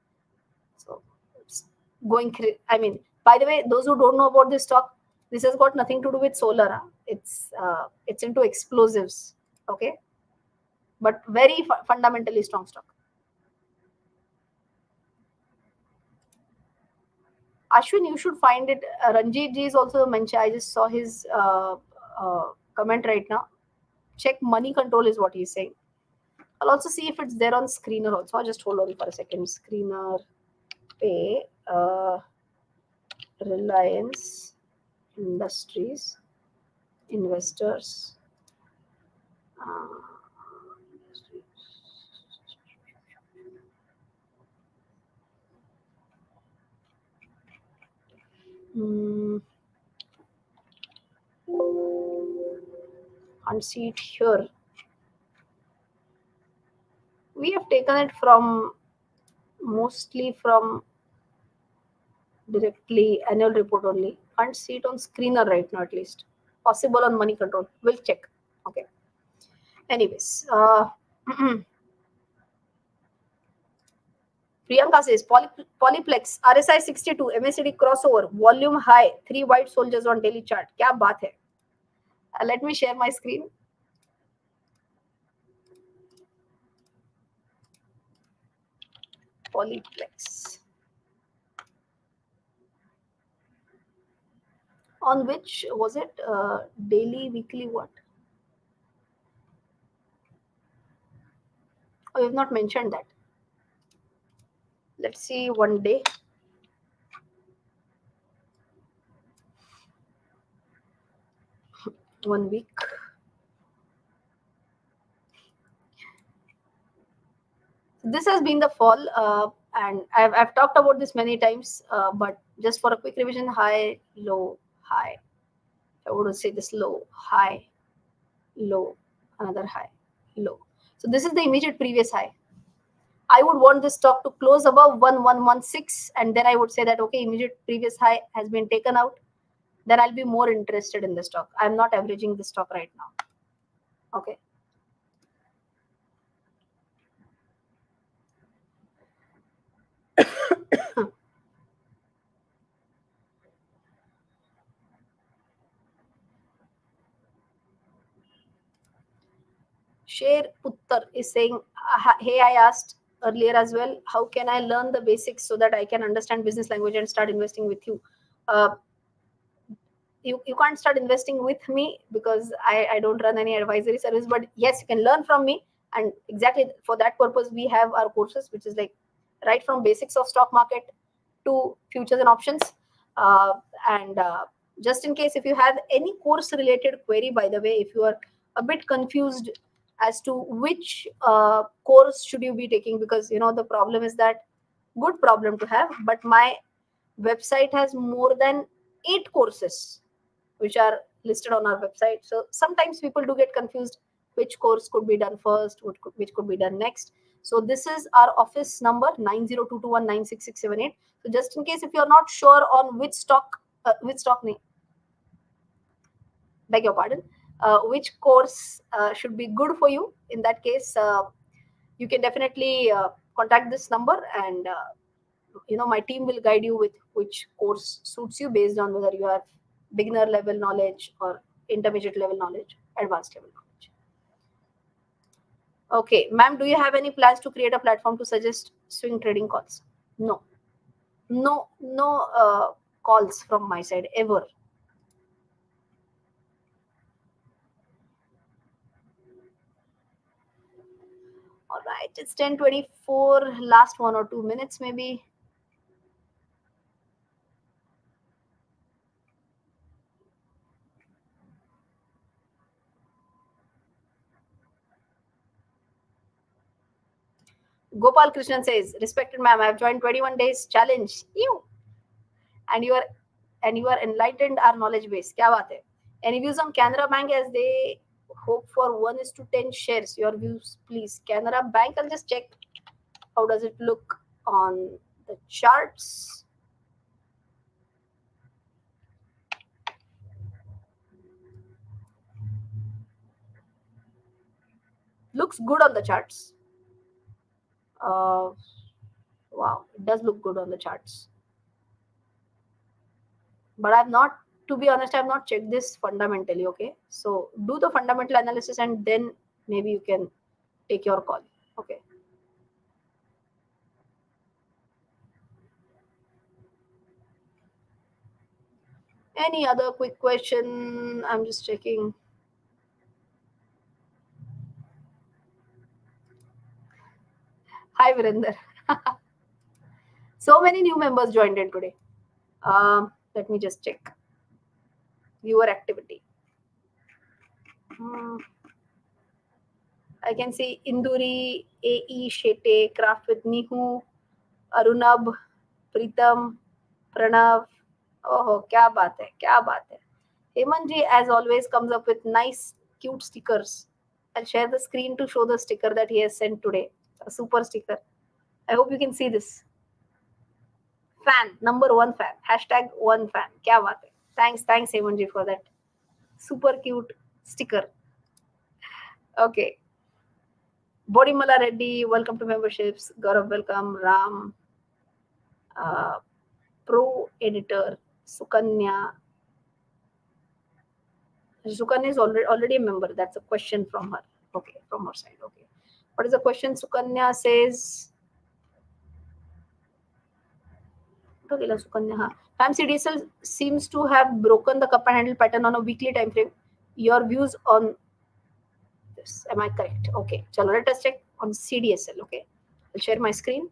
So, it's going. I mean, by the way, those who don't know about this stock, this has got nothing to do with solar. Huh? It's into explosives. Okay, but very fundamentally strong stock. Ashwin, you should find it. Ranjit ji is also mentioned. I just saw his comment right now. Check money control is what he's saying. I'll also see if it's there on screener also. I'll just hold on for a second. Screener, pay, Reliance, Industries, investors. Uh, mm, can't see it here. We have taken it from mostly from directly annual report only. Can't see it on screener right now, at least. Possible on money control. We'll check. Okay. Anyways, Priyanka says Polyplex RSI 62 MACD crossover volume high 3 white soldiers on daily chart. क्या बात है? Let me share my screen. Polyplex. On which was it? Daily, weekly, what? Oh, you've not mentioned that. Let's see one day. One week. This has been the fall, and I've talked about this many times, but just for a quick revision: high, low, high. I would say this low, high, low, another high, low. So this is the immediate previous high. I would want this stock to close above 1116, and then I would say that okay, immediate previous high has been taken out. Then I'll be more interested in the stock. I'm not averaging the stock right now. Okay. Sher Puttar is saying, hey, I asked earlier as well, how can I learn the basics so that I can understand business language and start investing with you? Uh, you can't start investing with me because I don't run any advisory service, but yes, you can learn from me. And exactly for that purpose, we have our courses, which is like right from basics of stock market to futures and options. Uh, and just in case if you have any course related query, by the way, if you are a bit confused as to which course should you be taking, because the problem is that good problem to have, but my website has more than 8 courses which are listed on our website. So sometimes people do get confused which course could be done first, which could be done next. So this is our office number 9022196678. So just in case if you're not sure on which stock name, beg your pardon, which course should be good for you, in that case, you can definitely contact this number, and my team will guide you with which course suits you based on whether you have beginner level knowledge or intermediate level knowledge, advanced level knowledge. Okay, ma'am, do you have any plans to create a platform to suggest swing trading calls? No, no calls from my side ever. All right, it's 10:24. Last 1 or 2 minutes, maybe. Gopal Krishnan says, respected ma'am, I've joined 21 days challenge. You and you are enlightened our knowledge base. Kya baat hai? Any views on Canara Bank as they hope for 1:10 shares? Your views, please. Canara Bank, I'll just check. How does it look on the charts? Looks good on the charts. Wow, it does look good on the charts. But I've not, to be honest, I've not checked this fundamentally. Okay, so do the fundamental analysis and then maybe you can take your call. Okay. Any other quick question? I'm just checking. Hi, Virender. So many new members joined in today. Let me just check. Viewer activity. I can see Induri, AE, Shete, Craft with Nihu, Arunab, Pritam, Pranav. Oh, kya baat hai, kya baat hai. Hemanji, as always, comes up with nice, cute stickers. I'll share the screen to show the sticker that he has sent today. A super sticker. I hope you can see this. Fan, number one fan. Hashtag one fan. Kya baat hai. Thanks, Hemanji, for that super cute sticker. Okay. Bodimala Reddy, welcome to memberships. Gaurav, welcome. Ram, Pro Editor, Sukanya. Sukanya is already a member. That's a question from her. Okay, from her side. Okay. What is the question? Sukanya says. Sukanya. Fam CDSL seems to have broken the cup and handle pattern on a weekly time frame. Your views on this? Am I correct? Okay. Chalo, let us check. on CDSL. Okay, I'll share my screen.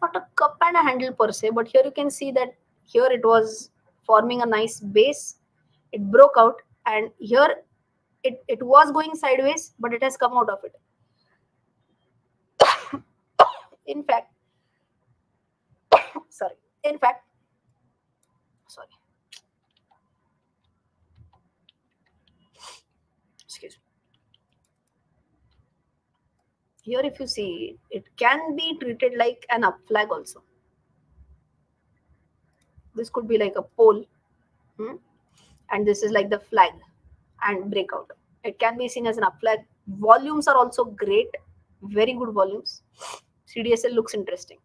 Not a cup and a handle per se, but here you can see that here it was forming a nice base. It broke out, and here it was going sideways, but it has come out of it. In fact, sorry. In fact, sorry. Excuse me. Here, if you see, it can be treated like an up flag also. This could be like a pole, and this is like the flag and breakout. It can be seen as an up flag. Volumes are also great, very good volumes. CDSL looks interesting.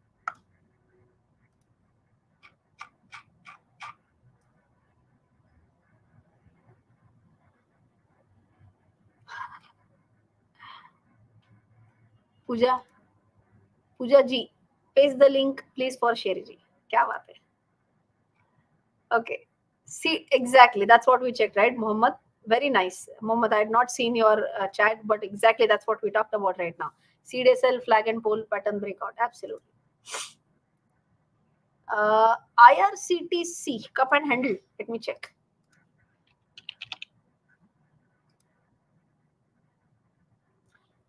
Puja ji, paste the link please for Sherry ji. क्या बात है? Okay. See, exactly. That's what we checked, right, Mohammed? Very nice. Mohammed, I had not seen your chat, but exactly that's what we talked about right now. CDSL flag and pole pattern breakout. Absolutely. IRCTC, cup and handle. Let me check.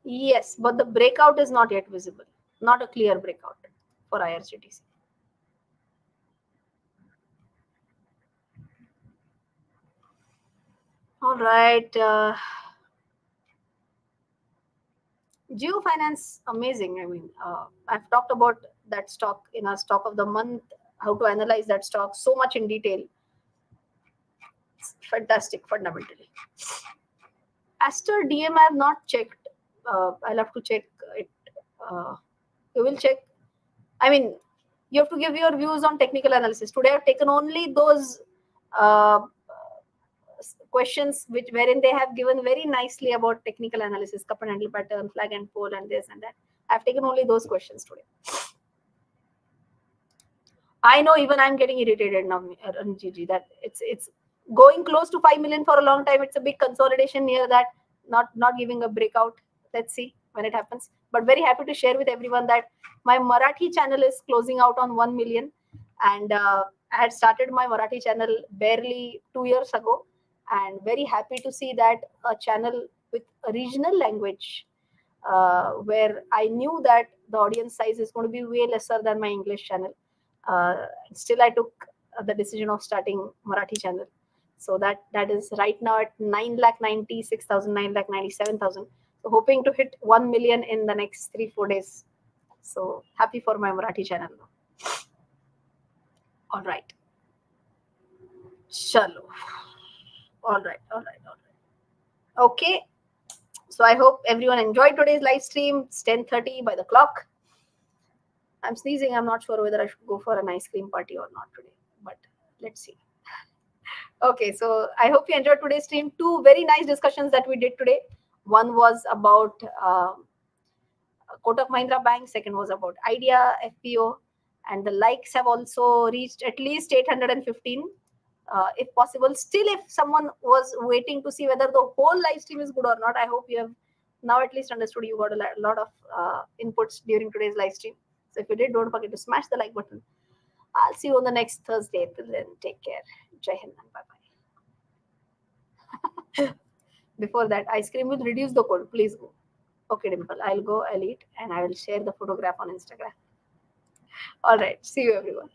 Yes, but the breakout is not yet visible. Not a clear breakout for IRCTC. All right. Geo Finance, amazing. I mean, I've talked about that stock in our stock of the month, how to analyze that stock so much in detail. It's fantastic, fundamentally. Aster DM, I have not checked. I'll have to check it. You will check. I mean, you have to give your views on technical analysis. Today, I've taken only those questions wherein they have given very nicely about technical analysis, cup and handle pattern, flag and pole, and this and that. I've taken only those questions today. I know even I'm getting irritated now, Ranjiji, that it's going close to 5 million for a long time. It's a big consolidation near that, not giving a breakout. Let's see when it happens. But very happy to share with everyone that my Marathi channel is closing out on 1 million. And I had started my Marathi channel barely 2 years ago. And very happy to see that a channel with a regional language where I knew that the audience size is going to be way lesser than my English channel. Still, I took the decision of starting Marathi channel. So that is right now at 9,96,000, 9,97,000. So hoping to hit 1 million in the next 3-4 days. So happy for my Marathi channel now. All right. Chalo. All right. Okay. So I hope everyone enjoyed today's live stream. It's 10:30 by the clock. I'm sneezing. I'm not sure whether I should go for an ice cream party or not today, but let's see. Okay, so I hope you enjoyed today's stream. 2 very nice discussions that we did today. One was about Kotak Mahindra Bank. Second was about Idea FPO. And the likes have also reached at least 815. If possible, still if someone was waiting to see whether the whole live stream is good or not, I hope you have now at least understood. You got a lot of inputs during today's live stream. So if you did, don't forget to smash the like button. I'll see you on the next Thursday. Till then, take care. Jai Hind and bye-bye. Before that, ice cream will reduce the cold. Please go. Okay, Dimple, I'll go, I'll eat, and I will share the photograph on Instagram. All right. See you, everyone.